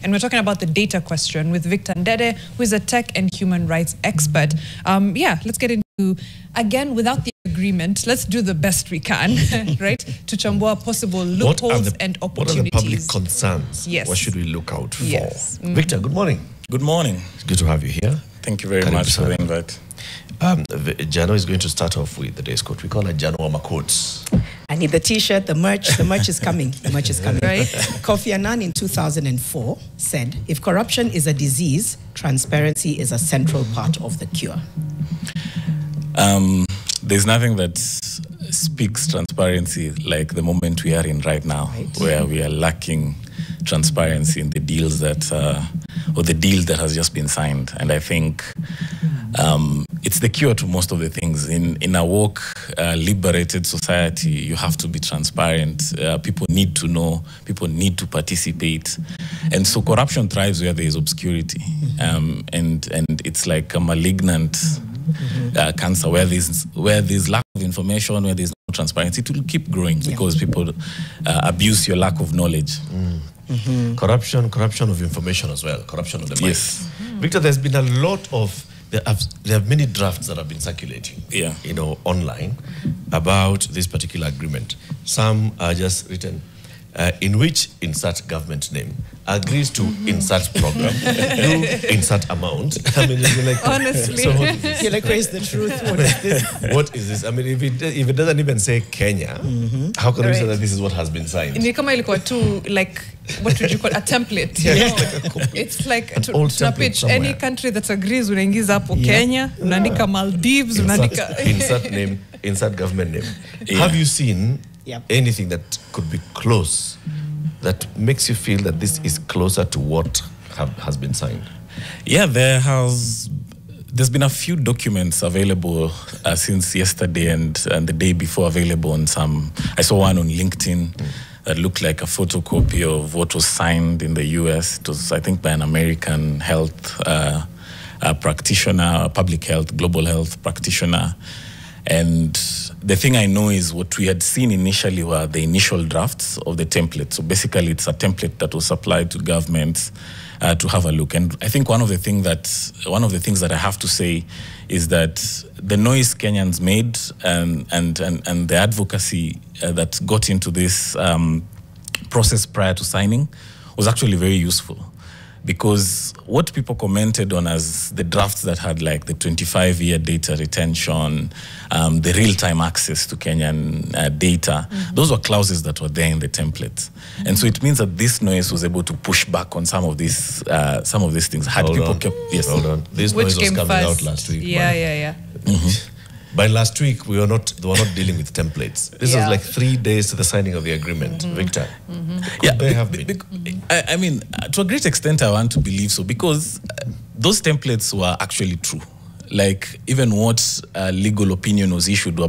And we're talking about the data question with Victor Ndede, who is a tech and human rights expert. Let's get into, again, without the agreement, let's do the best we can, right, to chambua possible loopholes and opportunities. What are the public concerns? Yes. What should we look out for? Yes. Victor, good morning. Good morning. It's good to have you here. Thank you very much for the invite. Jano is going to start off with the day's quote. We call her Jano Wama quotes. I need the T-shirt, the merch. The merch is coming. The merch is coming. Right. Kofi Annan in 2004 said, if corruption is a disease, transparency is a central part of the cure. There's nothing that speaks transparency like the moment we are in right now, where we are lacking transparency in the deals that, or the deal that has just been signed. And I think it's the cure to most of the things. In a woke, liberated society, you have to be transparent. People need to know. People need to participate. And so corruption thrives where there is obscurity. And it's like a malignant cancer where there's lack of information, where there's no transparency. It will keep growing because people abuse your lack of knowledge. Corruption of information as well. Corruption of the mind. Yes. Victor, there's been a lot of... There have many drafts that have been circulating, online about this particular agreement. Some are just written, in which insert government name, agrees to insert program, do insert amount. I mean, you're like, honestly, so You're like, where's the truth? What is this? What is this? I mean, if it doesn't even say Kenya, how can we say that this is what has been signed? Ni kama ilikuwa tu, like, what would you call a template? You know? It's like an old template pitch somewhere. Any country that agrees, unaingiza hapo Kenya, unaandika Maldives, unaandika insert name, insert government name. Have you seen anything that could be close, that makes you feel that this is closer to what has been signed? Yeah, there's been a few documents available since yesterday and the day before available on some. I saw one on LinkedIn that looked like a photocopy of what was signed in the US. It was, I think, by an American health practitioner, a public health, global health practitioner. And the thing I know is what we had seen initially were the initial drafts of the template. So basically, it's a template that was supplied to governments to have a look. And I think one of the things that I have to say is that the noise Kenyans made and the advocacy that got into this process prior to signing was actually very useful. Because what people commented on as the drafts that had like the 25-year data retention, the real-time access to Kenyan data, those were clauses that were there in the template. And so it means that this noise was able to push back on some of these things. Hold on. This noise was coming out last week. Yeah. By last week, we were not dealing with templates. This was like 3 days to the signing of the agreement. Victor, they have been. I mean, to a great extent, I want to believe so because those templates were actually true. Like even what legal opinion was issued was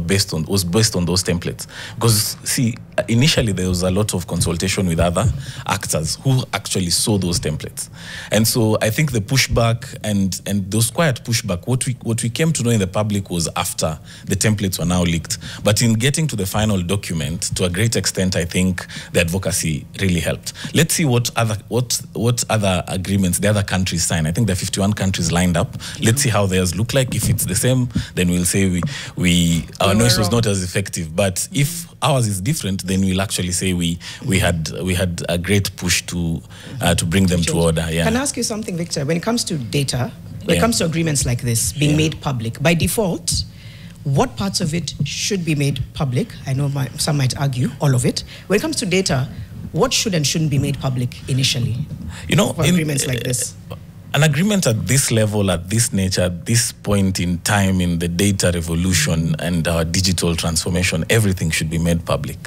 based on those templates. Because see, initially there was a lot of consultation with other actors who actually saw those templates, and so I think the pushback and those quiet pushback, what we came to know in the public was after the templates were now leaked. But in getting to the final document, to a great extent, I think the advocacy really helped. Let's see what other agreements the other countries sign. I think there are 51 countries lined up. Let's see how theirs look like. If it's the same, then we'll say our noise was not as effective. But if ours is different, then we'll actually say we had a great push to bring them to order. Yeah. Can I ask you something, Victor? When it comes to data, when it comes to agreements like this being made public, by default, what parts of it should be made public? I know some might argue all of it. When it comes to data, what should and shouldn't be made public initially? For agreements like this. An agreement at this level, at this nature, at this point in time in the data revolution and our digital transformation, everything should be made public.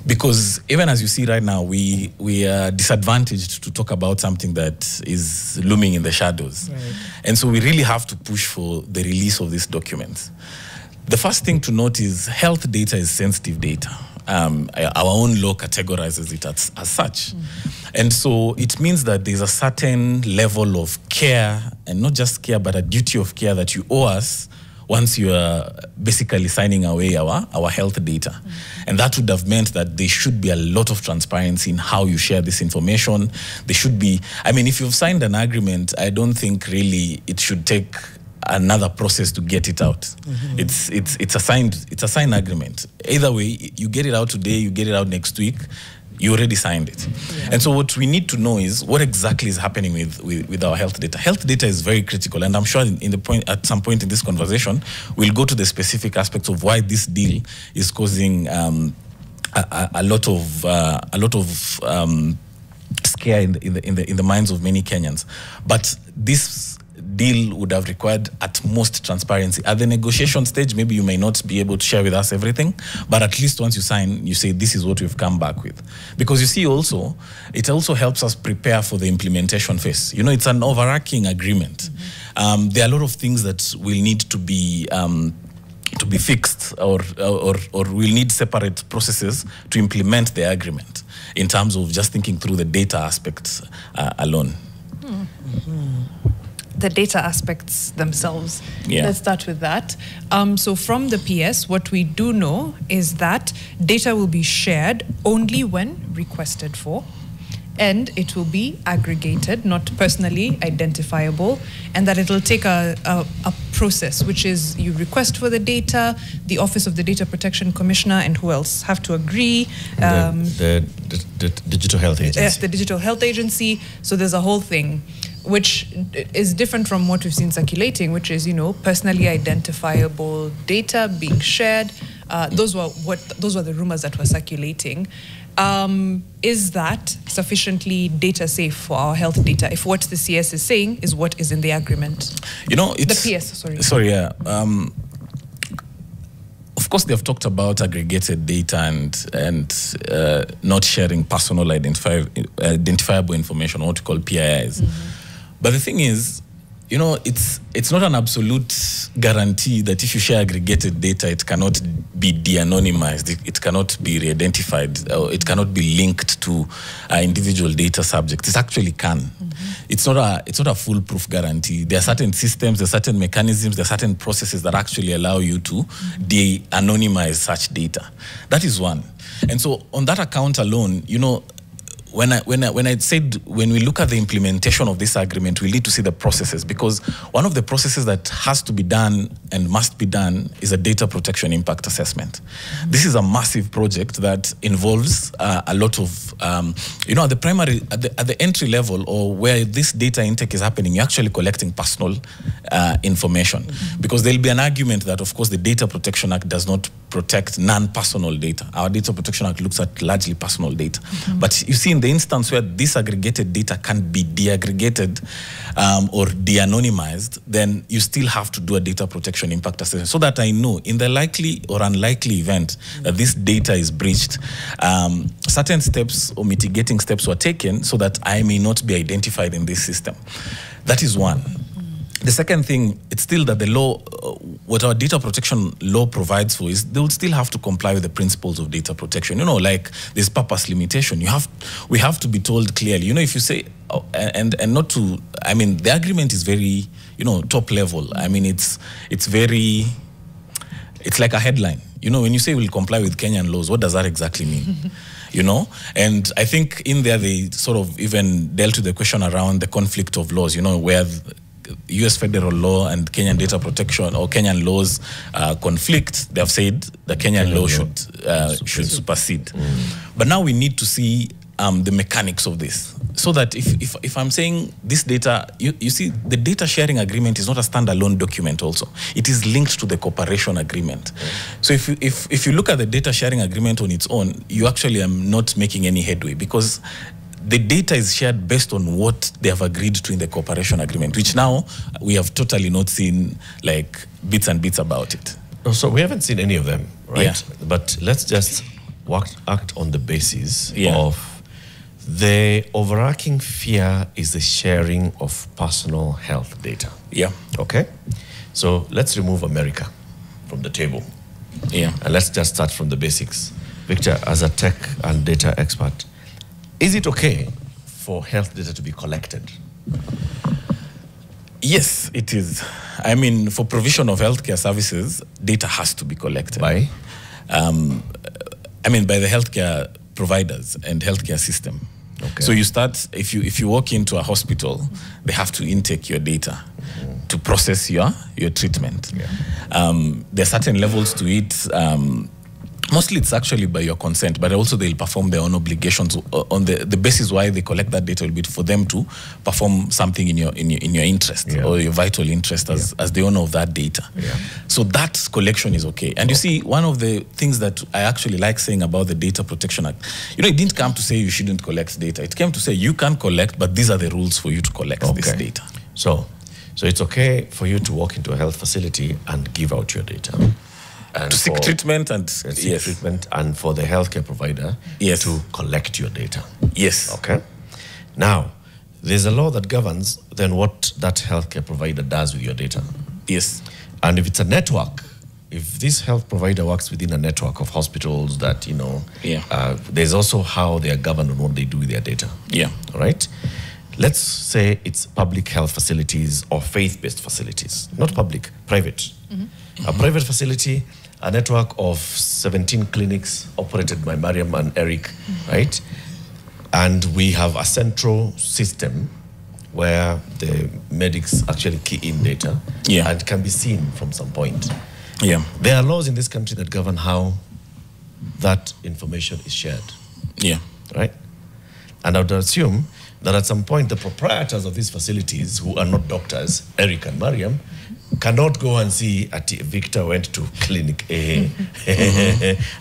Because even as you see right now, we are disadvantaged to talk about something that is looming in the shadows. Right. And so we really have to push for the release of these documents. The first thing to note is health data is sensitive data. Our own law categorizes it as such. And so it means that there's a certain level of care, and not just care, but a duty of care that you owe us once you are basically signing away our health data. And that would have meant that there should be a lot of transparency in how you share this information. There should be, I mean, if you've signed an agreement, I don't think really it should take another process to get it out. It's a signed agreement. Either way, you get it out today, you get it out next week, you already signed it. And so what we need to know is what exactly is happening with our health data. Health data is very critical, and I'm sure at some point in this conversation, we'll go to the specific aspects of why this deal is causing a lot of scare in the minds of many Kenyans. But this deal would have required at most transparency. At the negotiation stage, maybe you may not be able to share with us everything, but at least once you sign, you say, this is what we've come back with. Because you see it also helps us prepare for the implementation phase. You know, it's an overarching agreement. There are a lot of things that will need to be fixed or we'll need separate processes to implement the agreement in terms of just thinking through the data aspects alone. The data aspects themselves. Yeah. Let's start with that. So from the PS, what we do know is that data will be shared only when requested for, and it will be aggregated, not personally identifiable, and that it will take a process, which is you request for the data, the Office of the Data Protection Commissioner and who else have to agree. The Digital Health Agency. Yes, the Digital Health Agency. So there's a whole thing, which is different from what we've seen circulating, which is, you know, personally identifiable data being shared. Those were the rumors that were circulating. Is that sufficiently data safe for our health data if what the CS is saying is what is in the agreement? You know, it's the PS, sorry. Sorry, yeah. Of course, they've talked about aggregated data and not sharing personal identifiable information, what we call PIIs. But the thing is, you know, it's not an absolute guarantee that if you share aggregated data, it cannot be de-anonymized, it cannot be re-identified, or it cannot be linked to individual data subjects. It actually can. It's not a foolproof guarantee. There are certain systems, there are certain mechanisms, there are certain processes that actually allow you to de-anonymize such data. That is one. And so on that account alone, you know, when I said when we look at the implementation of this agreement, we need to see the processes, because one of the processes that has to be done and must be done is a data protection impact assessment. This is a massive project that involves a lot of, you know, at the entry level, or where this data intake is happening, you're actually collecting personal information, because there'll be an argument that, of course, the Data Protection Act does not protect non-personal data. Our Data Protection Act looks at largely personal data. But you see, in the instance where disaggregated data can be de-aggregated or de-anonymized, then you still have to do a data protection impact assessment, so that I know in the likely or unlikely event that this data is breached, certain steps or mitigating steps were taken so that I may not be identified in this system. That is one. The second thing, it's still that the law, what our data protection law provides for is they will still have to comply with the principles of data protection. You know, like this purpose limitation. We have to be told clearly. You know, if you say, and not to, I mean, the agreement is very, you know, top level. I mean, it's like a headline. You know, when you say we'll comply with Kenyan laws, what does that exactly mean? You know, and I think in there they sort of even dealt with the question around the conflict of laws. You know, where US federal law and Kenyan data protection or Kenyan laws conflict. They have said the Kenyan law should supersede. But now we need to see the mechanics of this, so that if I'm saying this data, you see, the data sharing agreement is not a standalone document also. It is linked to the cooperation agreement. So if you look at the data sharing agreement on its own, you actually are not making any headway, because the data is shared based on what they have agreed to in the cooperation agreement, which now we have totally not seen like bits and bits about it. So we haven't seen any of them, right? Yeah. But let's just act on the basis of the overarching fear is the sharing of personal health data. Yeah. Okay? So let's remove America from the table. Yeah. And let's just start from the basics. Victor, as a tech and data expert, is it okay for health data to be collected? Yes, it is. I mean, for provision of healthcare services, data has to be collected. By? I mean, by the healthcare providers and healthcare system. Okay. So you start, if you walk into a hospital, they have to intake your data to process your treatment. Yeah. There are certain levels to it. Mostly it's actually by your consent, but also they'll perform their own obligations on the basis why they collect that data will be for them to perform something in your interest or your vital interest as the owner of that data. Yeah. So that collection is okay. And you see, one of the things that I actually like saying about the Data Protection Act, it didn't come to say you shouldn't collect data. It came to say you can collect, but these are the rules for you to collect this data. So it's okay for you to walk into a health facility and give out your data. And to seek treatment and treatment, and for the healthcare provider to collect your data. Yes. Okay. Now, there's a law that governs then what that healthcare provider does with your data. Yes. And if it's a network, if this health provider works within a network of hospitals that, there's also how they are governed on what they do with their data. Yeah. All right. Let's say it's public health facilities or faith-based facilities, not public, private. A private facility, a network of 17 clinics operated by Mariam and Eric, right? And we have a central system where the medics actually key in data and can be seen from some point. Yeah. There are laws in this country that govern how that information is shared. Yeah. Right? And I would assume that at some point the proprietors of these facilities, who are not doctors, Eric and Mariam, cannot go and see Victor went to clinic A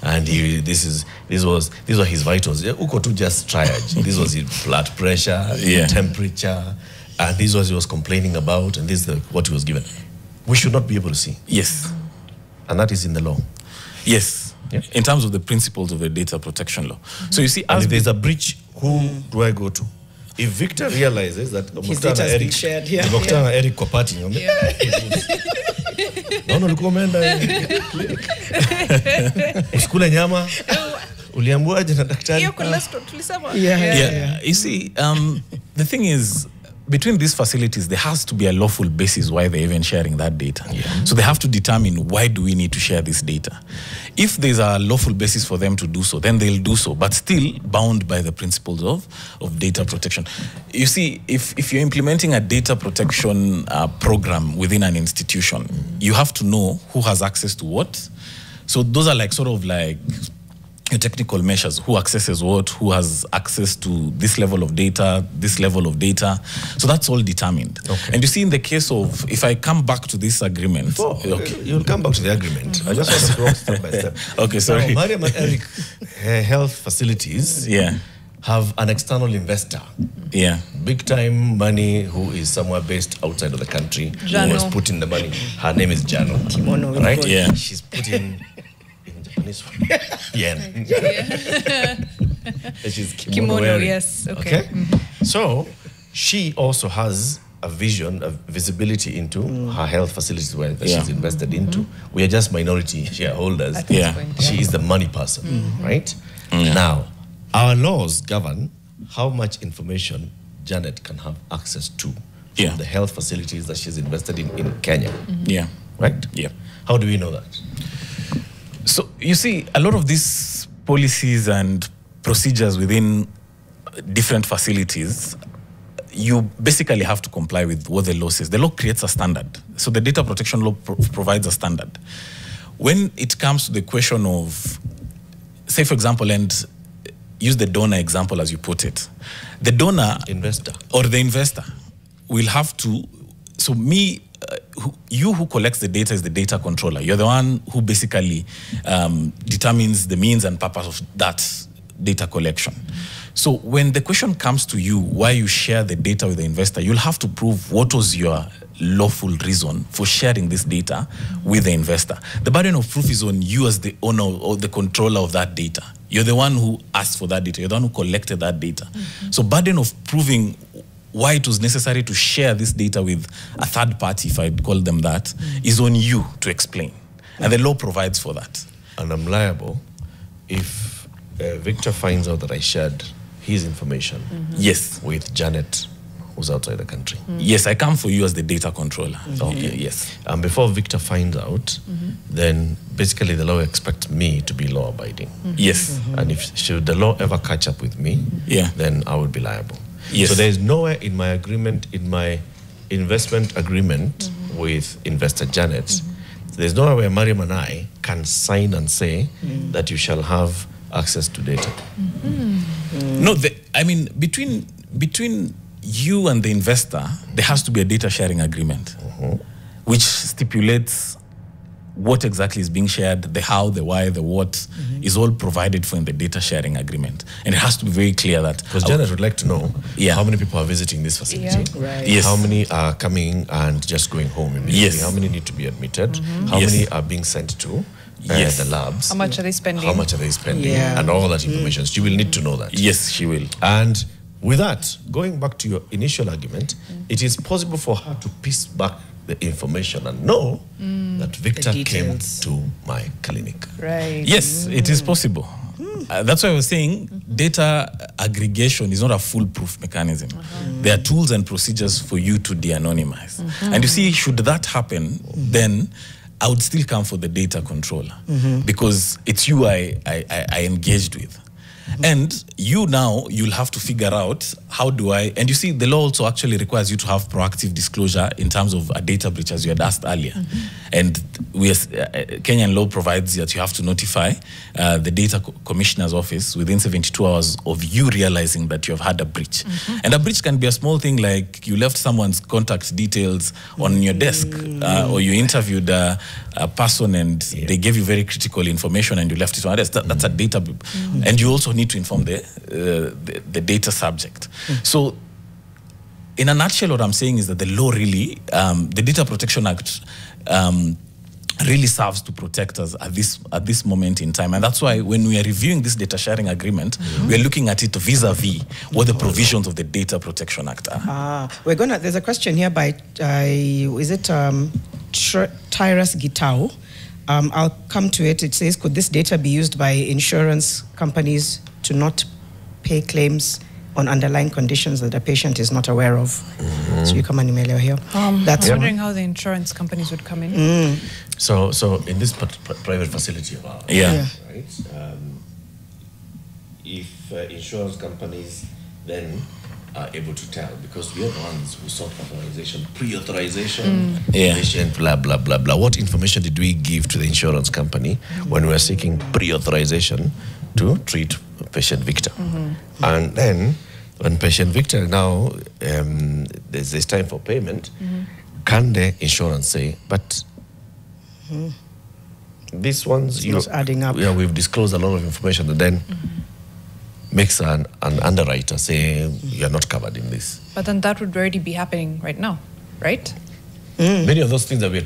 and these were his vitals. Uko to just triage. This was his blood pressure, temperature, and this was he was complaining about, and this is what he was given. We should not be able to see. Yes. And that is in the law. Yes. Yeah. In terms of the principles of the data protection law. So you see, as if there's a breach, who do I go to? If Victor realizes that his data has been shared here, Eric kwa party, usikule nyama, uliambiwaje na daktari? You see, the thing is, between these facilities, there has to be a lawful basis why they're even sharing that data. So they have to determine, why do we need to share this data? If there's a lawful basis for them to do so, then they'll do so, but still bound by the principles of data protection. You see, if you're implementing a data protection program within an institution, you have to know who has access to what. So those are sort of technical measures, who accesses what, who has access to this level of data, this level of data. So that's all determined. Okay. And you see, in the case of, if I come back to this agreement... You'll come back to the agreement. I just want to go step by step. Okay, sorry. Now, Mariam and Eric health facilities have an external investor. Yeah. Big time money, who is somewhere based outside of the country, who has put in the money. Her name is Jano. Kimono. Right? Yeah. She's put in... yen. She's kimono, yes. Okay. So she also has a vision, a visibility into her health facilities that she's invested into. We are just minority shareholders. She is the money person, right? Now, our laws govern how much information Janet can have access to from the health facilities that she's invested in Kenya. Right? Yeah. How do we know that? So, you see, a lot of these policies and procedures within different facilities, you basically have to comply with what the law says. The law creates a standard. So the data protection law provides a standard. When it comes to the question of, say, for example, and use the donor example as you put it, the donor or the investor will have to, so you who collects the data is the data controller. You're the one who basically determines the means and purpose of that data collection. So when the question comes to you, why you share the data with the investor, you'll have to prove what was your lawful reason for sharing this data with the investor. The burden of proof is on you as the owner or the controller of that data. You're the one who asked for that data. You're the one who collected that data. So burden of proving why it was necessary to share this data with a third party, if I'd call them that, is on you to explain. And the law provides for that. And I'm liable if Victor finds out that I shared his information yes, with Janet, who's outside the country. Yes, I come for you as the data controller. Okay. Yes. And before Victor finds out, then basically the law expects me to be law-abiding. Yes. And if should the law ever catch up with me, then I would be liable. Yes. So there is nowhere in my agreement, in my investment agreement with Investor Janet, there's nowhere where Mariam and I can sign and say that you shall have access to data. No, I mean, between you and the investor, there has to be a data sharing agreement, which stipulates what exactly is being shared, the how, the why, the what is all provided for in the data sharing agreement. And it has to be very clear that... Because Janet would like to know how many people are visiting this facility, Yes. how many are coming and just going home immediately, how many need to be admitted, how many are being sent to the labs. How much are they spending? How much are they spending? And all that information. She will need to know that. Yes, she will. And with that, going back to your initial argument, it is possible for her to piece back the information and know that Victor came to my clinic. Right. Yes, it is possible. That's why I was saying data aggregation is not a foolproof mechanism. There are tools and procedures for you to de-anonymize. And you see, should that happen, then I would still come for the data controller because it's you I engaged with. And you now, you'll have to figure out how do I, and you see the law also actually requires you to have proactive disclosure in terms of a data breach as you had asked earlier. And Kenyan law provides that you have to notify the data commissioner's office within 72 hours of you realizing that you have had a breach. And a breach can be a small thing like you left someone's contact details on your desk or you interviewed a person and they gave you very critical information and you left it on a desk. That's a data. And you also need to inform the data subject. So in a nutshell, what I'm saying is that the law really, the Data Protection Act really serves to protect us at this moment in time. And that's why when we are reviewing this data sharing agreement, we are looking at it vis-a-vis what the provisions of the Data Protection Act are. There's a question here by, is it Tyrus Gitao? I'll come to it. It says, could this data be used by insurance companies to not pay claims on underlying conditions that the patient is not aware of? So you come and email here. That's wondering how the insurance companies would come in. So in this private facility of ours, right? If insurance companies then are able to tell, because we are the ones who sought authorization, pre-authorization, patient, blah, blah, blah, blah. What information did we give to the insurance company when we were seeking pre-authorization to treat patient Victor? And then when patient Victor now, there's time for payment, can the insurance say, but these ones, it's adding up. Yeah, we've disclosed a lot of information and then makes an underwriter say you're not covered in this. But then that would already be happening right now, right? Many of those things that we've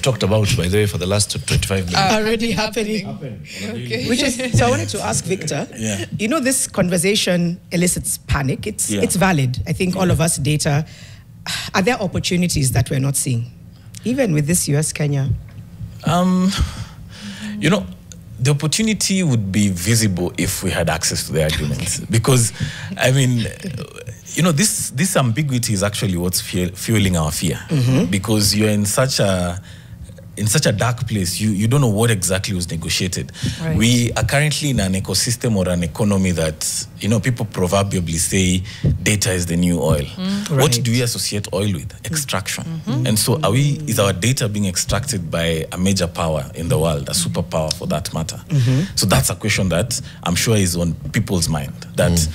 talked about, by the way, for the last 25 minutes. Are already happening. Okay. Which is, so I wanted to ask Victor, you know, this conversation elicits panic. It's valid. I think all of us data, are there opportunities that we're not seeing? Even with this US-Kenya? You know, the opportunity would be visible if we had access to the agreement. Because, I mean, you know, this ambiguity is actually what's fueling our fear. Because you're in such a dark place, you don't know what exactly was negotiated. Right. We are currently in an ecosystem or an economy that, you know, people proverbially say data is the new oil. What do we associate oil with? Extraction. And so is our data being extracted by a major power in the world, a superpower for that matter? So that's a question that I'm sure is on people's mind. That,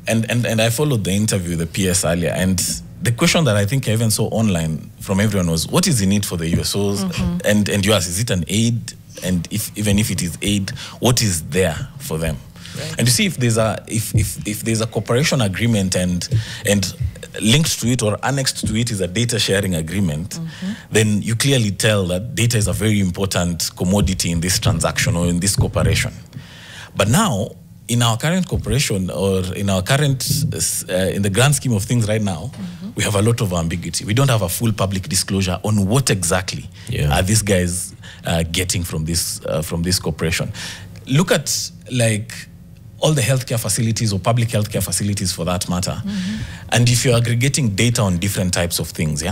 and I followed the interview with the PS earlier, and the question that I think I even saw online from everyone was, what is the need for the USOs? And you ask, is it an aid? And even if it is aid, what is there for them? Right. And you see, if there's a cooperation agreement and linked to it or annexed to it is a data sharing agreement, then you clearly tell that data is a very important commodity in this transaction or in this cooperation. But now, in our current cooperation or in our current, in the grand scheme of things right now, we have a lot of ambiguity. We don't have a full public disclosure on what exactly are these guys getting from this cooperation. Look at, like, all the healthcare facilities or public healthcare facilities for that matter. And if you're aggregating data on different types of things,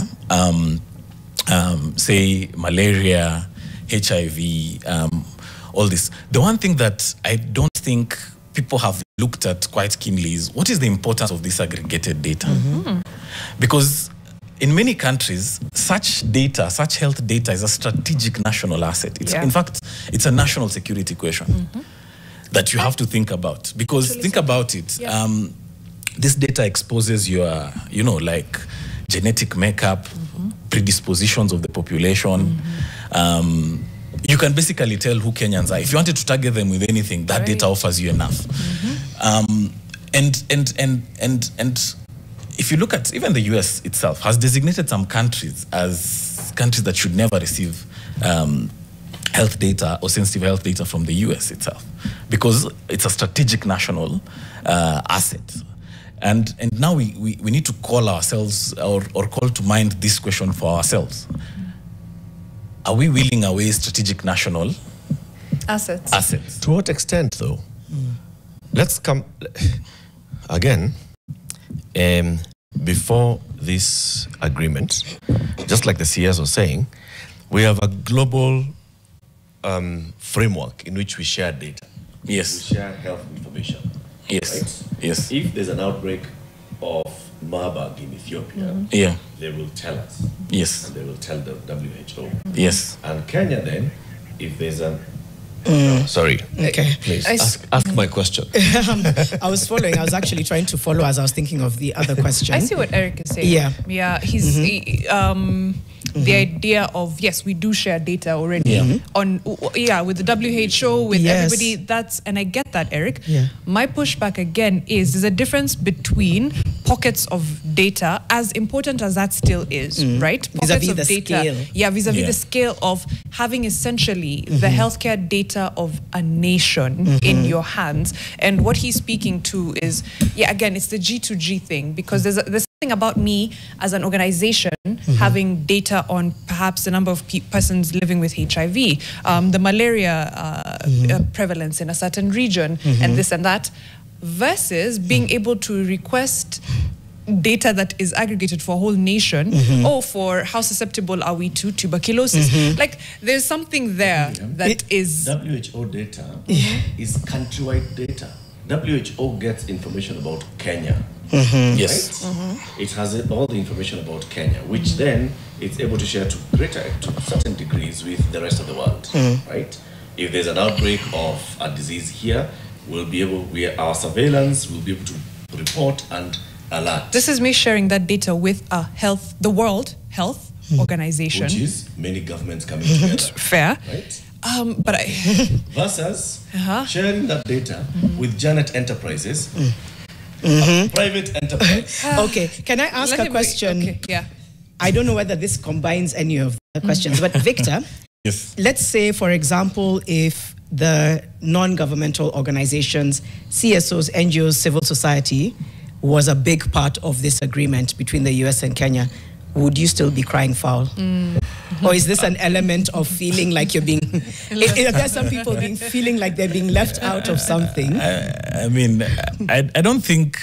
say malaria, HIV, all this. The one thing that I don't think people have looked at quite keenly is what is the importance of this aggregated data? Because in many countries, such data, such health data is a strategic national asset. It's, in fact, it's a national security question that you have to think about. Because think about it, this data exposes your, you know, like genetic makeup, predispositions of the population. You can basically tell who Kenyans are. If you wanted to target them with anything, that data offers you enough. And if you look at even the US itself has designated some countries as countries that should never receive health data or sensitive health data from the US itself, because it's a strategic national asset. And now we need to call ourselves or call to mind this question for ourselves. Are we wheeling away strategic national assets? To what extent, though? Let's come again. Before this agreement, just like the CS was saying, we have a global framework in which we share data. Yes. We share health information. Yes. Right? Yes. If there's an outbreak of Marburg in Ethiopia, they will tell us. Yes. And they will tell the WHO. Yes. And Kenya then, if there's an sorry. Okay. Please ask my question. I was following. I was actually trying to follow as I was thinking of the other question. I see what Eric is saying. Yeah. He's the idea of, yes, we do share data already on with the WHO, with everybody. That's, and I get that, Eric. My pushback again is there's a difference between pockets of data, as important as that still is, right? Pockets Vis-a-vis of the data. scale. Vis-a-vis the scale of having essentially the healthcare data of a nation in your hands. And what he's speaking to is, again, it's the G2G thing, because there's something about me as an organization having data on perhaps the number of persons living with HIV, the malaria prevalence in a certain region, and this and that, versus being able to request data that is aggregated for a whole nation, or for how susceptible are we to tuberculosis. Like, there's something there that is... WHO data is countrywide data. WHO gets information about Kenya. Yes. Right? It has all the information about Kenya, which then it's able to share to certain degrees with the rest of the world. Right? If there's an outbreak of a disease here, our surveillance will be able to report and alert. This is me sharing that data with the World Health Organization, which is many governments coming together. Fair. Right? But versus sharing that data with Janet Enterprises, a private enterprise. Okay, can I ask a question? I don't know whether this combines any of the questions, but Victor, let's say, for example, if the non-governmental organizations, CSOs, NGOs, civil society, was a big part of this agreement between the US and Kenya, would you still be crying foul? Or is this an element of feeling like you're being... There's some people feeling like they're being left out of something. I mean, I don't think...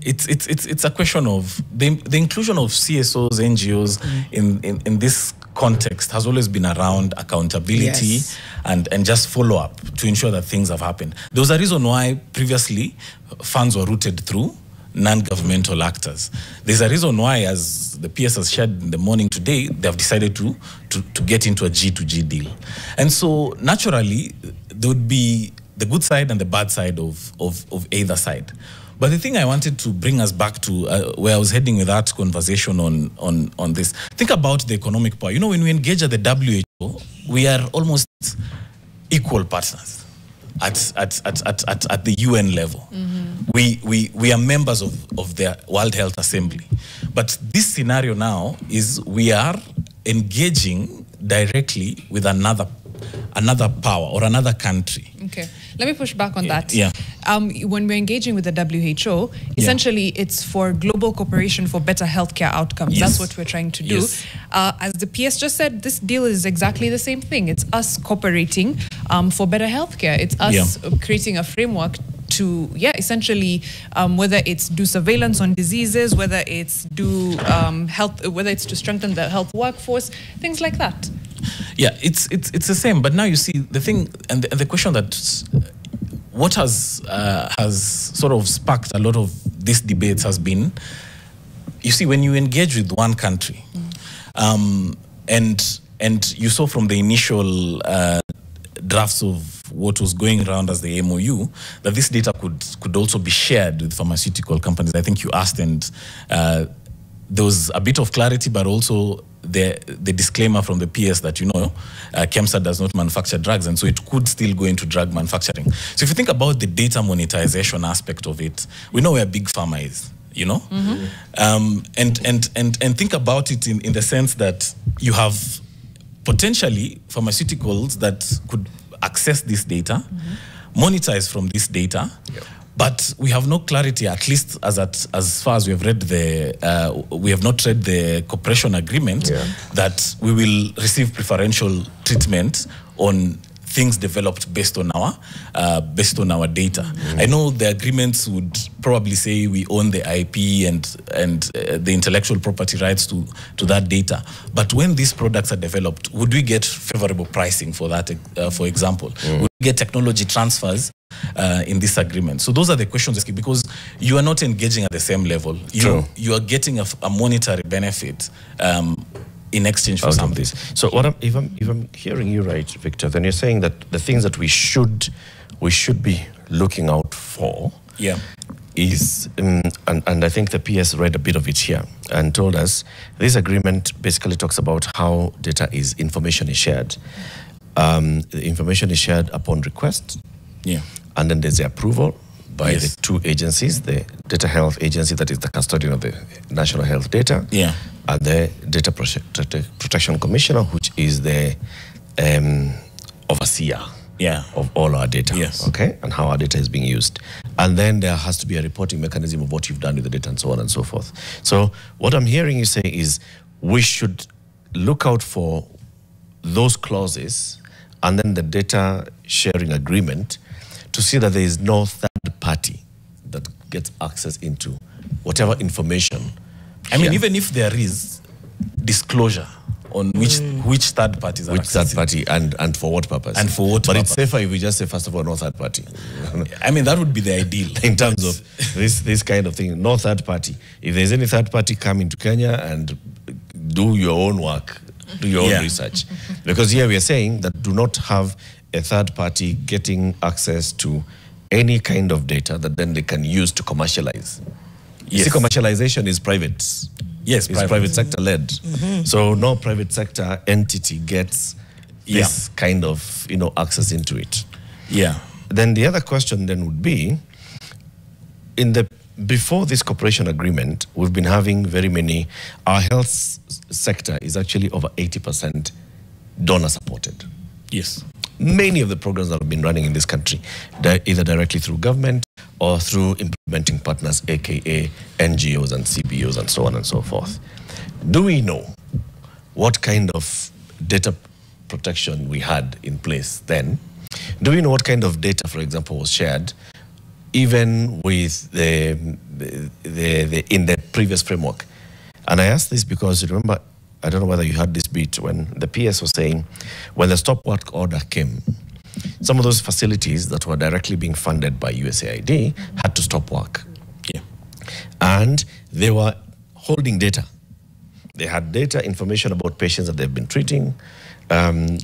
It's a question of... The inclusion of CSOs, NGOs in this context has always been around accountability and just follow-up to ensure that things have happened. There was a reason why previously funds were routed through non-governmental actors. There's a reason why, as the PS has shared in the morning today, they have decided to get into a G2G deal. And so naturally, there would be the good side and the bad side of either side. But the thing I wanted to bring us back to where I was heading with that conversation on this, think about the economic power. You know, when we engage at the WHO, we are almost equal partners at the UN level. We are members of the World Health Assembly. But this scenario now is we are engaging directly with another power or another country. Okay, let me push back on that. When we're engaging with the WHO, essentially it's for global cooperation for better healthcare outcomes. That's what we're trying to do. As the PS just said, this deal is exactly the same thing. It's us cooperating for better healthcare. It's us creating a framework to, essentially, whether it's do surveillance on diseases, whether it's do health, whether it's to strengthen the health workforce, things like that. Yeah, it's the same. But now you see the thing, and the question that what has sort of sparked a lot of these debates has been, you see, when you engage with one country, and you saw from the initial drafts of what was going around as the MOU, that this data could also be shared with pharmaceutical companies. I think you asked, and there was a bit of clarity, but also the disclaimer from the PS that, KEMSA does not manufacture drugs, and so it could still go into drug manufacturing. So if you think about the data monetization aspect of it, we know where Big Pharma is, and think about it in the sense that you have potentially pharmaceuticals that could access this data, monetize from this data, but we have no clarity, at least as far as we have read we have not read the cooperation agreement, that we will receive preferential treatment on things developed based on our data. I know the agreements would probably say we own the IP and the intellectual property rights to that data. But when these products are developed, would we get favorable pricing for that? For example, would we get technology transfers in this agreement? So those are the questions, because you are not engaging at the same level. You are getting a monetary benefit in exchange for something. So if I'm hearing you right, Victor, then you're saying that the things that we should be looking out for is, and I think the PS read a bit of it here and told us this agreement basically talks about how information is shared. The information is shared upon request, and then there's the approval by the two agencies, the Data Health Agency, that is the custodian of the national health data, and the Data Protection Commissioner, which is the overseer of all our data, and how our data is being used. And then there has to be a reporting mechanism of what you've done with the data and so on and so forth. So what I'm hearing you say is we should look out for those clauses and then the data sharing agreement to see that there is no third party that gets access into whatever information. I mean, even if there is disclosure on which third parties are which third party and for what purpose. And for what But purpose. it's safer if we just say, first of all, no third party. I mean, that would be the ideal. In terms of this kind of thing, no third party. If there's any third party, come into Kenya and do your own work, do your own research. Because here we are saying that do not have a third party getting access to any kind of data that then they can use to commercialize. You see, commercialization is private. Yes, it's private sector led. So no private sector entity gets this kind of access into it. Then the other question then would be, before this cooperation agreement, we've been having very many, our health sector is actually over 80% donor supported. Yes. Many of the programs that have been running in this country, either directly through government or through implementing partners, aka NGOs and CBOs and so on and so forth. Do we know what kind of data protection we had in place then? Do we know what kind of data, for example, was shared even with in the previous framework? And I ask this because, remember, I don't know whether you heard this bit when the PS was saying, when the stop work order came, some of those facilities that were directly being funded by USAID had to stop work. And they were holding data. They had data, information about patients that they've been treating, an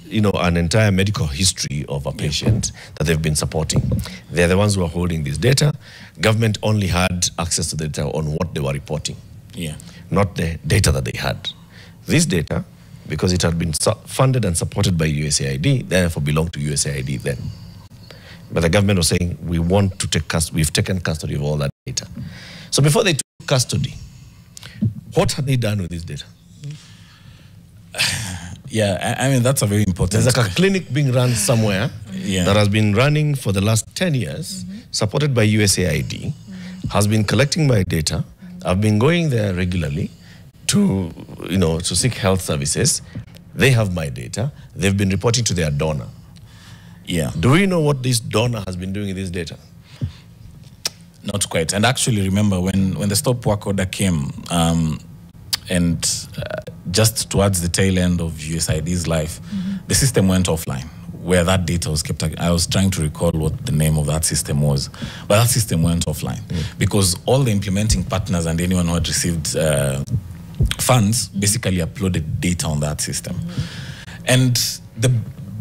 entire medical history of a patient that they've been supporting. They're the ones who are holding this data. Government only had access to the data on what they were reporting, not the data that they had. This data, because it had been funded and supported by USAID, therefore belonged to USAID then. But the government was saying, we want to take custody, we've taken custody of all that data. So before they took custody, what had they done with this data? I mean, that's a very important There's like a clinic being run somewhere that has been running for the last 10 years, supported by USAID, has been collecting my data. I've been going there regularly to, to seek health services. They have my data. They've been reporting to their donor. Yeah. Do we know what this donor has been doing with this data? Not quite. And actually, remember, when the stop work order came, just towards the tail end of USAID's life, the system went offline, where that data was kept. I was trying to recall what the name of that system was, but that system went offline because all the implementing partners and anyone who had received funds basically uploaded data on that system. And the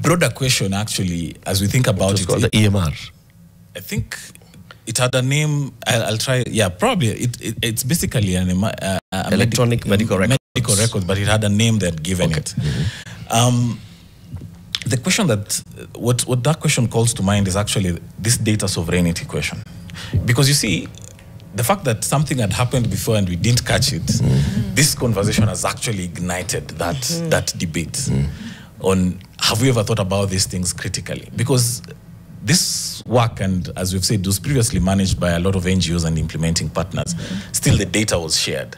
broader question, actually, as we think about it, called the EMR. I think it had a name. I'll try. Yeah, probably. It's basically an electronic medical record. Medical record, but it had a name they had given it. The question what that question calls to mind is actually this data sovereignty question, because you see, the fact that something had happened before and we didn't catch it, this conversation has actually ignited that debate on have we ever thought about these things critically, because this work, and as we've said, was previously managed by a lot of NGOs and implementing partners. Still, the data was shared.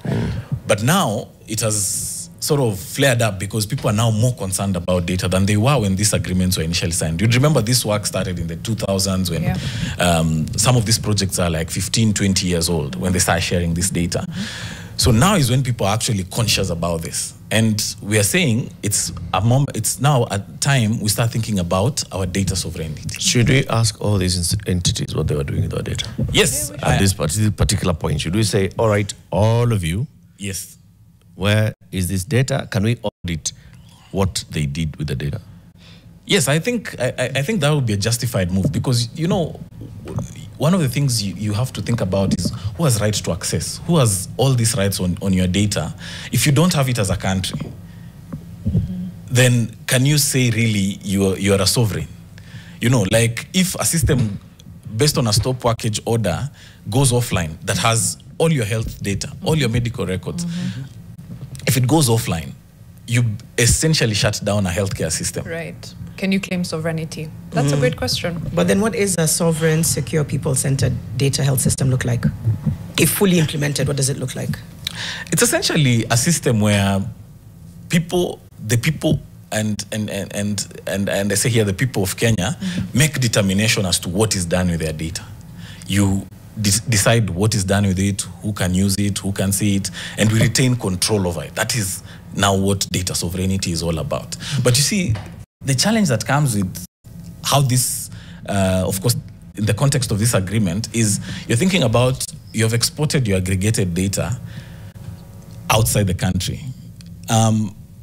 But now it has sort of flared up because people are now more concerned about data than they were when these agreements were initially signed. You'd remember this work started in the 2000s when some of these projects are like 15, 20 years old when they start sharing this data. So now is when people are actually conscious about this. And we are saying it's now a time we start thinking about our data sovereignty. Should we ask all these entities what they were doing with our data? Yes. At this particular point, should we say, all right, all of you, yes, where is this data? Can we audit what they did with the data? Yes, I think that would be a justified move, because, one of the things you have to think about is who has right to access, who has all these rights on your data. If you don't have it as a country, then can you say really you are a sovereign? Like if a system based on a stop workage order goes offline that has all your health data, all your medical records, if it goes offline, you essentially shut down a healthcare system. Right. Can you claim sovereignty? That's a great question. But then what is a sovereign, secure, people-centered data health system look like? If fully implemented, what does it look like? It's essentially a system where the people, and I say here the people of Kenya, make determination as to what is done with their data. You decide what is done with it, who can use it, who can see it, and we retain control over it. That is now what data sovereignty is all about. But you see, the challenge that comes with how this, of course, in the context of this agreement, is you're thinking about you have exported your aggregated data outside the country.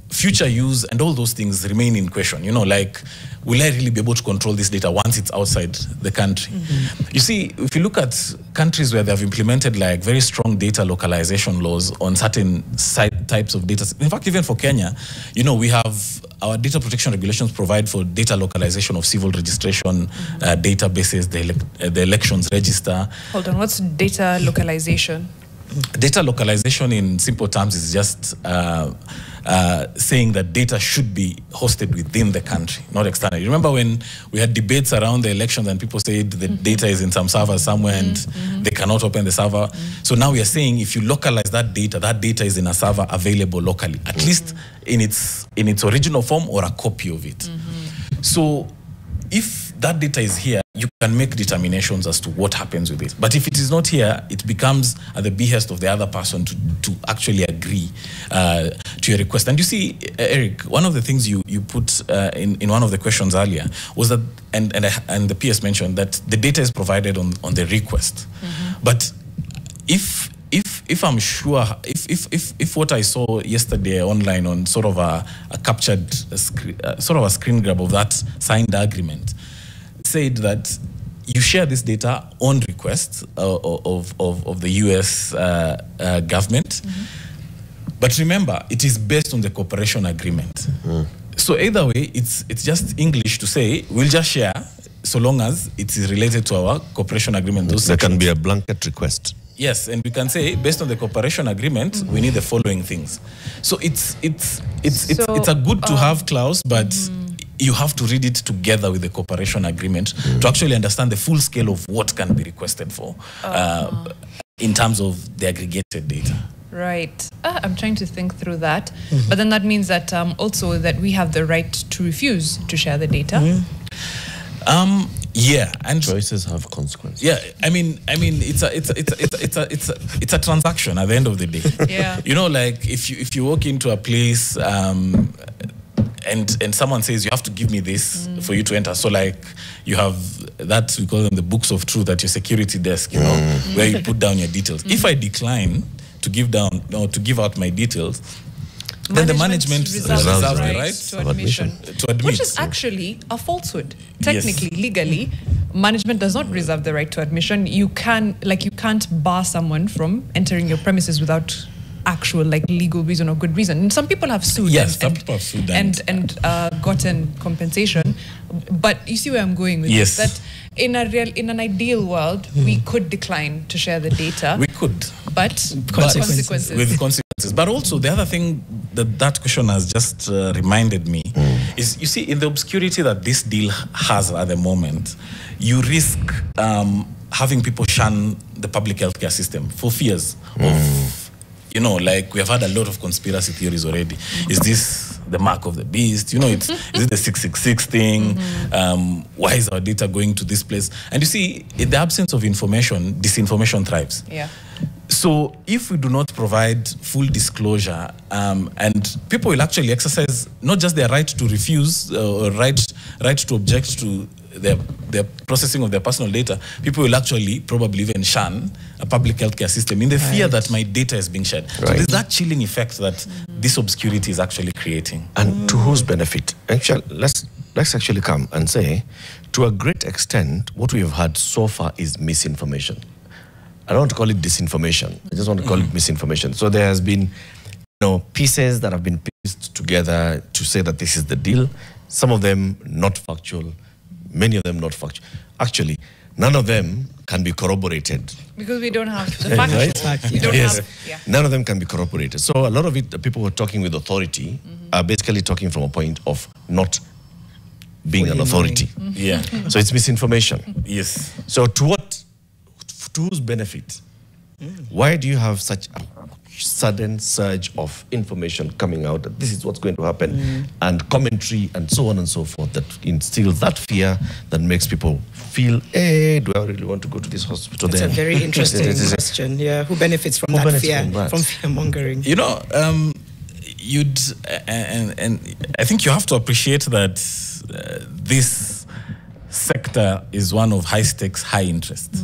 Future use and all those things remain in question. Like, will I really be able to control this data once it's outside the country? You see, if you look at countries where they have implemented like very strong data localization laws on certain types of data, in fact, even for Kenya, we have our data protection regulations provide for data localization of civil registration databases, the elections register. Hold on, what's data localization? Data localization in simple terms is just saying that data should be hosted within the country, not externally. Remember when we had debates around the elections and people said the data is in some server somewhere and they cannot open the server. So now we are saying if you localize that data is in a server available locally, at least in its original form or a copy of it. So if that data is here, you can make determinations as to what happens with it. But if it is not here, it becomes at the behest of the other person to actually agree to your request. And you see, Eric, one of the things you put in one of the questions earlier was that, and the PS mentioned that the data is provided on the request. But if I'm sure, if what I saw yesterday online on sort of a captured, sort of a screen grab of that signed agreement, said that you share this data on request of the US government, but remember, it is based on the cooperation agreement. So either way, it's just English to say we'll just share so long as it is related to our cooperation agreement. There can be a blanket request. Yes, and we can say based on the cooperation agreement, we need the following things. So it's a good to have clause, but you have to read it together with the cooperation agreement to actually understand the full scale of what can be requested for in terms of the aggregated data. Right. I'm trying to think through that. But then that means that also that we have the right to refuse to share the data. Yeah, and choices have consequences. Yeah, I mean, it's a transaction at the end of the day. Yeah. You know, like if you walk into a place and someone says you have to give me this for you to enter. So like you have that, we call them the books of truth at your security desk, you know, where you put down your details. If I decline to give out my details, then the management reserves the right to admission. Which is actually a falsehood. Technically, legally, management does not reserve the right to admission. You can't bar someone from entering your premises without actual legal reason or good reason. And some people have sued and gotten compensation. But you see where I'm going with this? That in an ideal world, we could decline to share the data. We could. But consequences. With consequences. But also the other thing that question has just reminded me is, you see, in the obscurity that this deal has at the moment, you risk having people shun the public healthcare system for fears of, you know, like we have had a lot of conspiracy theories already. Is this the mark of the beast? You know, is it the 666 thing? Why is our data going to this place? And you see, in the absence of information, disinformation thrives. Yeah. So if we do not provide full disclosure, and people will actually exercise not just their right to refuse or right to object to the processing of their personal data, people will actually probably even shun a public healthcare system in the fear that my data is being shared. So there's that chilling effect that this obscurity is actually creating. And to whose benefit? Actually, let's actually come and say, to a great extent, what we have had so far is misinformation. I don't want to call it disinformation. I just want to call it misinformation. So there has been, pieces that have been pieced together to say that this is the deal. Some of them not factual, many of them not factual. Actually, none of them can be corroborated. Because we don't have the facts. None of them can be corroborated. So a lot of it, the people who are talking with authority are basically talking from a point of not being an authority. Yeah. So it's misinformation. Yes. So to whose benefit? Why do you have such a sudden surge of information coming out that this is what's going to happen, and commentary and so on and so forth that instills that fear that makes people feel, hey, do I really want to go to this hospital? That's a very interesting question. Yeah, who benefits from that fear, from fear mongering? You know, and I think you have to appreciate that this sector is one of high stakes, high interest.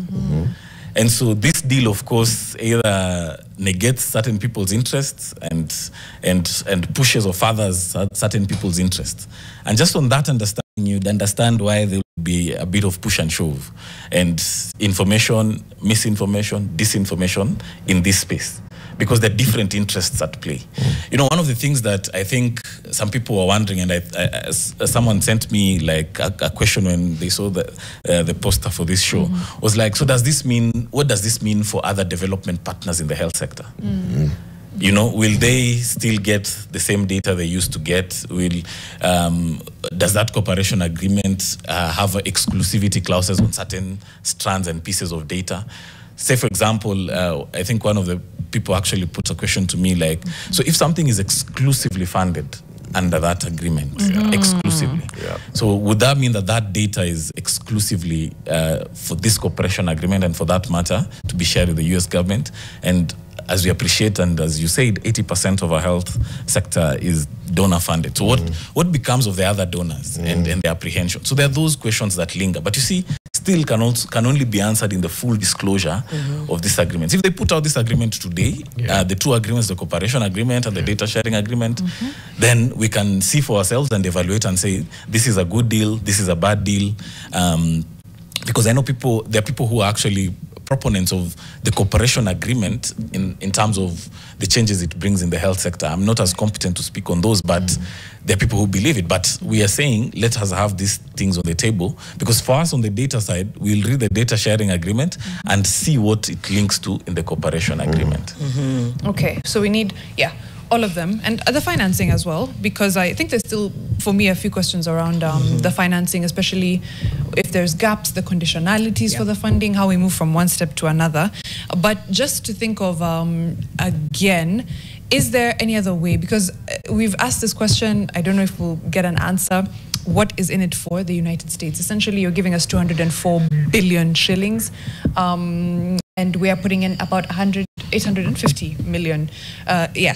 And so this deal, of course, either negates certain people's interests and pushes or furthers certain people's interests. And just on that understanding, you'd understand why there will be a bit of push and shove and information, misinformation, disinformation in this space, because there are different interests at play. You know, one of the things that I think some people were wondering, and someone sent me like a question when they saw the poster for this show, was like, so what does this mean for other development partners in the health sector? You know, will they still get the same data they used to get? Does that cooperation agreement have exclusivity clauses on certain strands and pieces of data? Say, for example, I think one of the people actually put a question to me like, so if something is exclusively funded under that agreement, exclusively, so would that mean that that data is exclusively for this cooperation agreement and for that matter to be shared with the US government? And as we appreciate, and as you said, 80% of our health sector is donor funded. So what becomes of the other donors and the apprehension? So there are those questions that linger. But you see, still can only be answered in the full disclosure of this agreement. If they put out this agreement today, the two agreements, the cooperation agreement and the data sharing agreement, then we can see for ourselves and evaluate and say, this is a good deal, this is a bad deal. Because I know there are people who are actually proponents of the cooperation agreement in terms of the changes it brings in the health sector. I'm not as competent to speak on those, but there are people who believe it. But we are saying, let us have these things on the table, because for us on the data side, we'll read the data sharing agreement and see what it links to in the cooperation agreement. Okay, so we need, All of them, and the financing as well, because I think there's still, for me, a few questions around the financing, especially if there's gaps, the conditionalities for the funding, how we move from one step to another. But just to think of, again, is there any other way? Because we've asked this question, I don't know if we'll get an answer. What is in it for the United States? Essentially, you're giving us 204 billion shillings, and we are putting in about 850 million.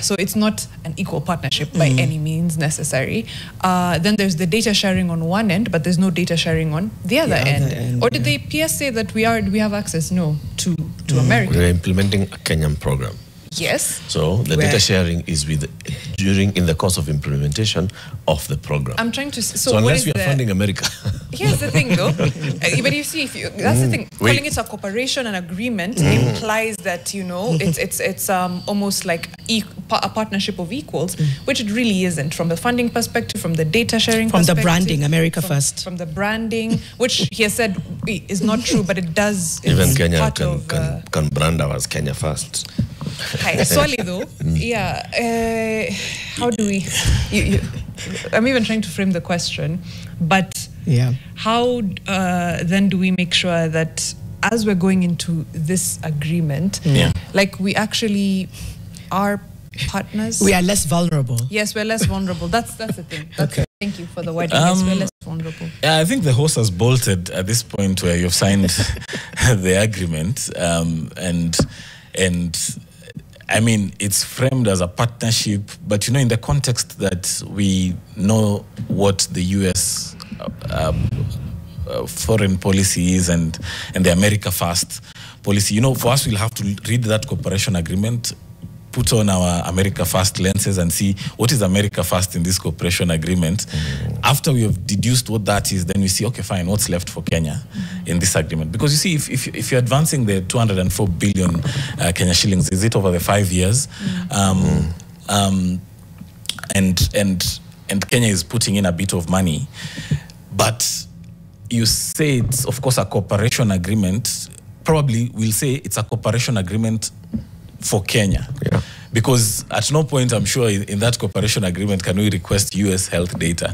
So it's not an equal partnership by any means necessary. Then there's the data sharing on one end, but there's no data sharing on the other end. Or did the PS say that we have access? No, to America. We're implementing a Kenyan program. Yes. So the data sharing is in the course of implementation of the program. I'm trying to. So unless we are funding America. Here's the thing, though. But you see, that's the thing. Calling it a cooperation and agreement implies that it's almost like a partnership of equals, which it really isn't. From the funding perspective, from the data sharing perspective, from the branding, America first. From the branding, which he has said is not true, but it does. Even Kenya can brand us Kenya first. Hi, Swali though, how do we? I'm even trying to frame the question, but how then do we make sure that as we're going into this agreement, like we actually are partners? We are less vulnerable. Yes, we're less vulnerable. That's the thing. Okay. Thank you for the wording. Yes, we're less vulnerable. Yeah, I think the horse has bolted at this point where you've signed the agreement, and I mean, it's framed as a partnership, but in the context that we know what the U.S. Foreign policy is and the America First policy, for us, we'll have to read that cooperation agreement, put on our America First lenses and see what is America First in this cooperation agreement. After we have deduced what that is, then we see, okay, fine, what's left for Kenya in this agreement? Because you see, if you're advancing the 204 billion Kenya shillings, is it over the 5 years? And Kenya is putting in a bit of money, but you say it's, of course, a cooperation agreement. Probably we'll say it's a cooperation agreement for Kenya. Yeah. Because at no point, I'm sure, in that cooperation agreement can we request US health data.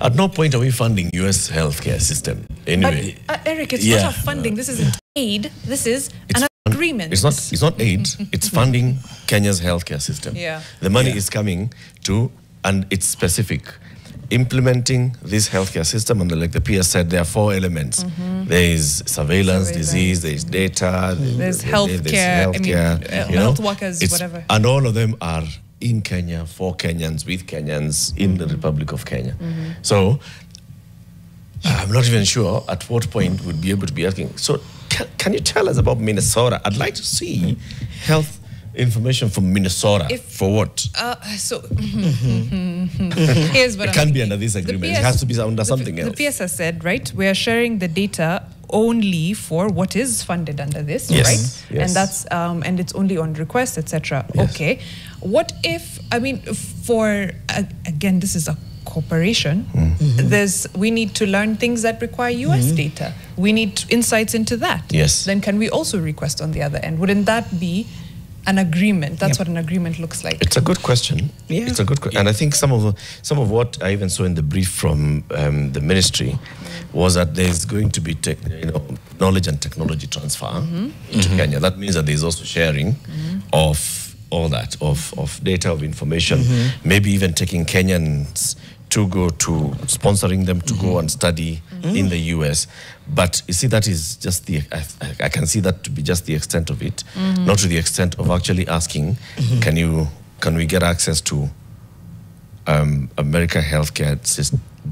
At no point are we funding US healthcare system. Anyway. But, Eric, it's not a funding. This isn't aid. This is an agreement. It's not aid. It's funding Kenya's healthcare system. Yeah. The money is coming to, and it's specific, implementing this healthcare system. And like the PS said, there are 4 elements. There is surveillance, disease, there is data, there's healthcare, health workers, whatever. And all of them are in Kenya, for Kenyans, with Kenyans, in the Republic of Kenya. So I'm not even sure at what point we'd be able to be asking. So can you tell us about Minnesota? I'd like to see health information from Minnesota. For what? Here's what it can't be under this agreement. It has to be under something else. The PS has said, right, we are sharing the data only for what is funded under this, right? Yes. And that's and it's only on request, etc. Yes. Okay. What if, I mean, for again, this is a corporation. We need to learn things that require US data. We need insights into that. Yes. Then can we also request on the other end? Wouldn't that be an agreement? That's what an agreement looks like. It's a good question. Yeah. It's a good question. And I think some of what I even saw in the brief from the ministry was that there's going to be knowledge and technology transfer into Kenya. That means that there's also sharing of all that, of data, of information, maybe even taking Kenyans to go to sponsoring them to go and study in the US. But you see, that is just I can see that to be just the extent of it, not to the extent of actually asking, can we get access to America healthcare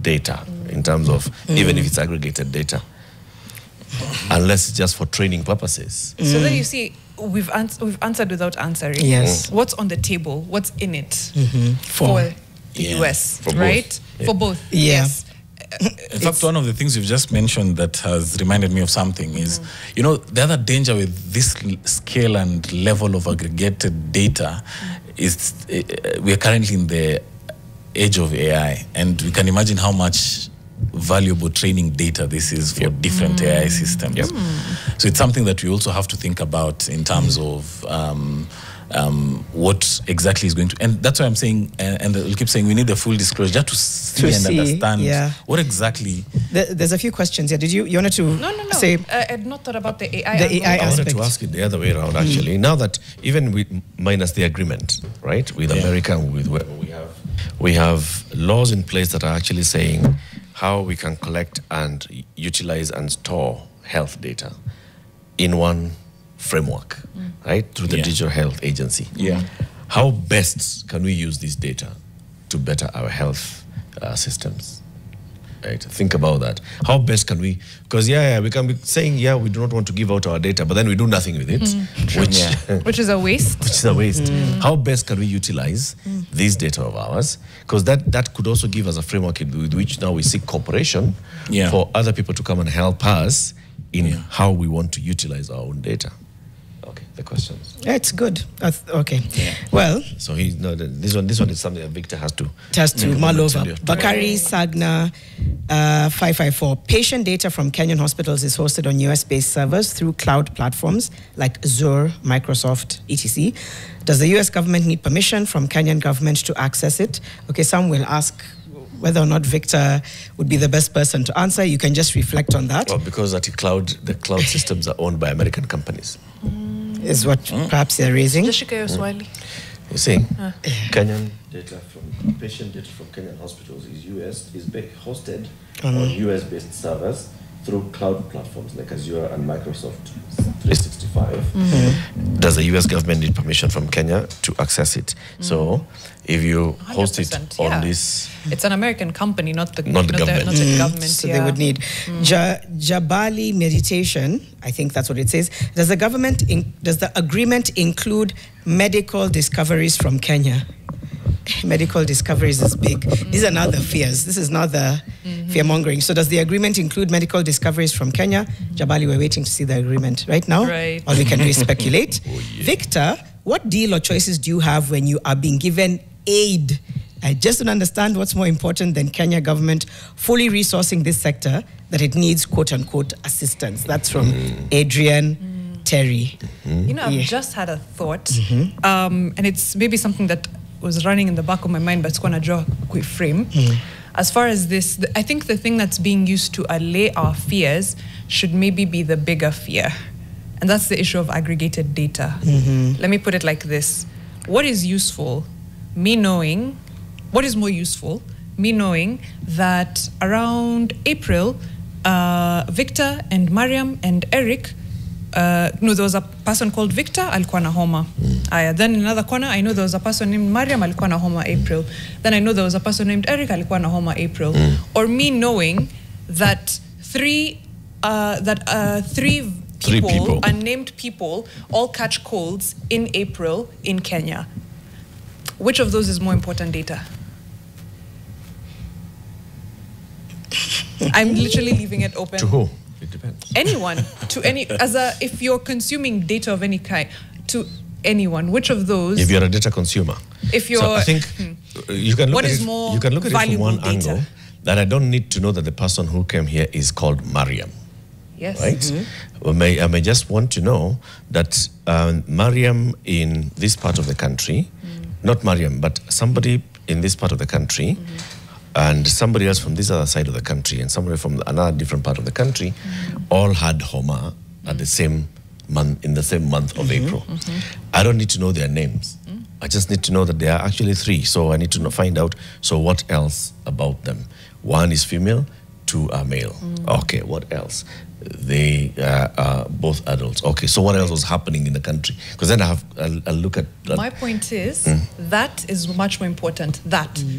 data in terms of, even if it's aggregated data, unless it's just for training purposes. So then you see, we've answered without answering. Yes. What's on the table? What's in it for the US, for right? Yeah. For both. Yes. In fact, one of the things you've just mentioned that has reminded me of something is, the other danger with this scale and level of aggregated data is we are currently in the age of AI, and we can imagine how much valuable training data this is for different AI systems. So it's something that we also have to think about in terms of what exactly is going to, and that's why I'm saying, and we'll keep saying we need the full disclosure just to see and understand what exactly. There's a few questions here. Did you wanted to say? I had not thought about the AI. The AI I wanted aspect. to ask it the other way around, actually. Now that even with minus the agreement, right, with America and with where we have laws in place that are actually saying how we can collect and utilize and store health data in one framework, right, through the Digital Health Agency. How best can we use this data to better our health systems? Right? Think about that. How best can we? Because we can be saying we do not want to give out our data, but then we do nothing with it, which is a waste. Which is a waste. How best can we utilize this data of ours? Because that could also give us a framework with which now we seek cooperation for other people to come and help us in how we want to utilize our own data. Okay, the questions. It's good. Okay. Well, so this one is something that Victor has to mull over. Bakari Sagna 554. Patient data from Kenyan hospitals is hosted on US-based servers through cloud platforms like Azure, Microsoft, etc. Does the US government need permission from Kenyan government to access it? Okay, some will ask whether or not Victor would be the best person to answer. You can just reflect on that. Well, because the cloud systems are owned by American companies. Is what perhaps they're raising. You see, Kenyan data from patient data from Kenyan hospitals is hosted on US-based servers through cloud platforms like Azure and Microsoft 365. Does the US government need permission from Kenya to access it? So if you host it on this... It's an American company, not the government. Not the government. So they would need... Jabali Meditation, I think that's what it says. Does the agreement include medical discoveries from Kenya? Medical discoveries is big. These are not the fears. This is not the fear-mongering. So does the agreement include medical discoveries from Kenya? Jabali, we're waiting to see the agreement right now. Right. All we can do is speculate. Victor, what deal or choices do you have when you are being given aid? I just don't understand what's more important than Kenya government fully resourcing this sector that it needs, quote-unquote, assistance. That's from Adrian Terry. I've just had a thought, and it's maybe something that was running in the back of my mind, but it's going to draw a quick frame. As far as this, I think the thing that's being used to allay our fears should maybe be the bigger fear. And that's the issue of aggregated data. Let me put it like this. What is useful? What is more useful? Me knowing that around April, Victor and Mariam and Eric, there was a person called Victor, alikuwa na homa. Then in another corner, I know there was a person named Mariam, alikuwa na homa April. Then I know there was a person named Eric, alikuwa na homa April. Or me knowing that three people, unnamed people, all catch colds in April in Kenya. Which of those is more important data? I'm literally leaving it open. To who? It depends. Anyone. If you're consuming data of any kind, to anyone, which of those? If you're a data consumer. If you're, so I think you can look at it from one data? angle, that I don't need to know that the person who came here is called Mariam. Yes. Right? I may just want to know that Mariam in this part of the country, not Mariam, but somebody in this part of the country, and somebody else from this other side of the country, and somebody from another different part of the country, all had homa at the same month, in the same month of April. I don't need to know their names. I just need to know that there are actually three. So I need to find out, so what else about them? One is female, two are male. Okay, what else? They are both adults. Okay, so what else was happening in the country? Because then I'll look at... My point is, that is much more important.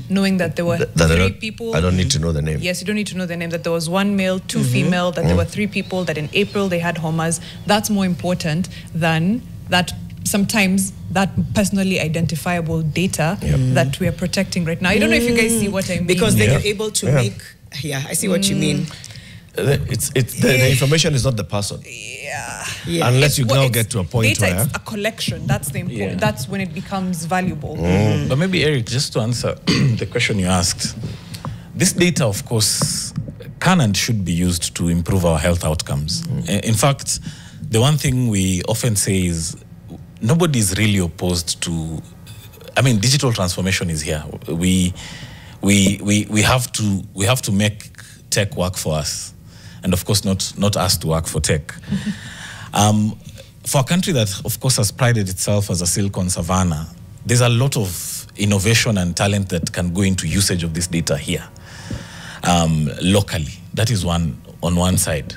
Knowing that there were three people... I don't need to know the name. Yes, you don't need to know the name. That there was one male, two female, that there were three people, that in April they had homas. That's more important than that sometimes that personally identifiable data that we are protecting right now. I don't know if you guys see what I mean. Because then you're able to make... Yeah, I see what you mean. The information is not the person. Unless you now get to a point data, where... it's a collection. That's the important. That's when it becomes valuable. But maybe, Eric, just to answer the question you asked, this data, of course, can and should be used to improve our health outcomes. In fact, the one thing we often say is nobody is really opposed to. I mean, digital transformation is here. We have to make tech work for us, and of course, not us to work for tech. For a country that, of course, has prided itself as a Silicon Savannah, there's a lot of innovation and talent that can go into usage of this data here, locally. That is on one side.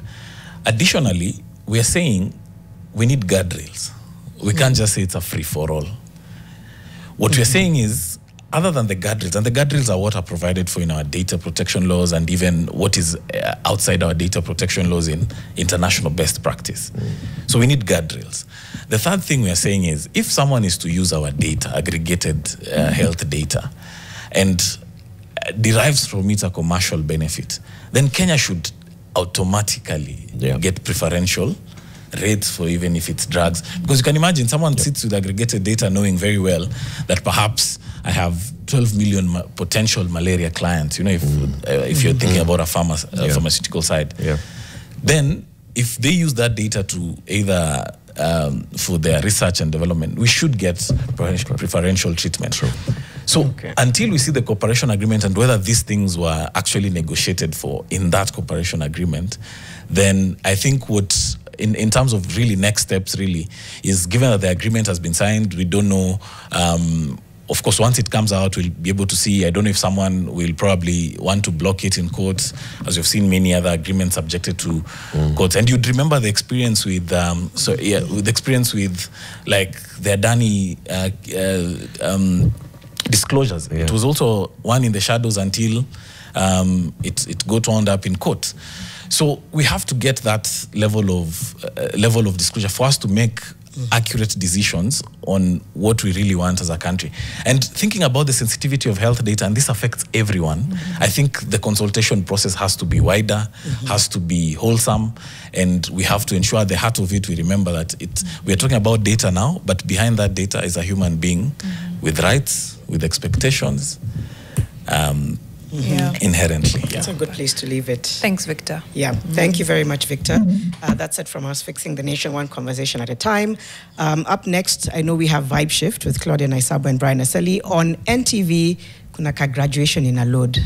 Additionally, we are saying we need guardrails. We can't just say it's a free-for-all. What we're saying is, other than the guardrails, and the guardrails are what are provided for in our data protection laws and even what is outside our data protection laws in international best practice. So we need guardrails. The third thing we are saying is, if someone is to use our data, aggregated health data, and derives from it a commercial benefit, then Kenya should automatically get preferential rates for even if it's drugs. Because you can imagine someone sits with aggregated data knowing very well that perhaps I have 12 million potential malaria clients, you know, if you're thinking about a pharmaceutical side. Then if they use that data to either for their research and development, we should get preferential treatment. So until we see the cooperation agreement and whether these things were actually negotiated for in that cooperation agreement, then I think what, in terms of really next steps really, is given that the agreement has been signed, we don't know, of course, once it comes out, we'll be able to see. I don't know if someone will probably want to block it in court, as you've seen many other agreements subjected to courts. And you'd remember the experience with, like the Adani disclosures. It was also one in the shadows until it got wound up in court. So we have to get that level of disclosure for us to make accurate decisions on what we really want as a country. And thinking about the sensitivity of health data, and this affects everyone, I think the consultation process has to be wider, has to be wholesome, and we have to ensure at the heart of it, we remember that we are talking about data now, but behind that data is a human being with rights, with expectations, inherently. That's a good place to leave it. Thanks, Victor. Thank you very much, Victor. That's it from us, Fixing the Nation, one conversation at a time. Up next, I know we have Vibe Shift with Claudia Naisabo and Brian Aseli. On NTV, kuna ka graduation in a load.